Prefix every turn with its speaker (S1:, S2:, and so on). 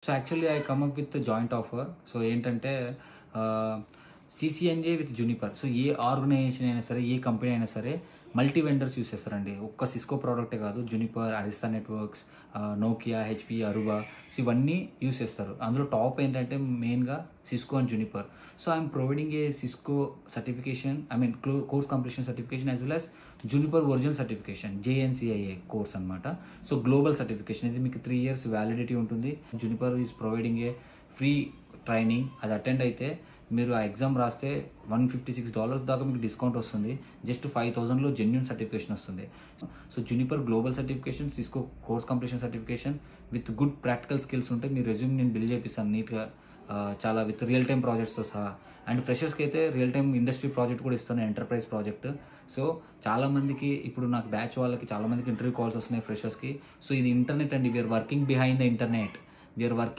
S1: So actually I come up with joint offer. So ఏంటంటే CCNJ with Juniper. So a organization అయినా సరే, ఏ company అయినా సరే multi vendors use చేస్తారండి. ఒక్క సిస్కో ప్రోడక్టే కాదు, Juniper, Arista Networks, Nokia, HP, Aruba, so ఇవన్నీ యూస్ చేస్తారు. అందులో టాప్ ఏంటంటే మెయిన్గా Cisco and Juniper. So I'm providing a Cisco certification, course completion certification as well as Juniper original certification, JNCIA course అనమాట. సో గ్లోబల్ సర్టిఫికేషన్ ఇది మీకు 3 years validity ఉంటుంది. Juniper is providing a free training. అది attend అయితే మీరు ఆ exam రాస్తే $156 దాకా మీకు డిస్కౌంట్ వస్తుంది. జస్ట్ 5,000లో జెన్యూన్ సర్టిఫికేషన్ వస్తుంది. So Juniper global certification, Cisco course completion certification with good practical skills ఉంటే మీ రెజ్యూమ్ నేను బిల్డ్ చేపిస్తాను నీట్గా, చాలా విత్ రియల్ టైమ్ ప్రాజెక్ట్స్తో సహా. అండ్ ఫ్రెషర్స్కి అయితే రియల్ టైమ్ ఇండస్ట్రీ ప్రాజెక్ట్ కూడా ఇస్తాను, ఎంటర్ప్రైజ్ ప్రాజెక్ట్. సో చాలామందికి ఇప్పుడు నాకు బ్యాచ్ వాళ్ళకి చాలామందికి ఇంటర్వ్యూ కాల్స్ వస్తున్నాయి ఫ్రెషర్స్కి. సో ఇది ఇంటర్నెట్ అండి, we're working behind the internet, we're working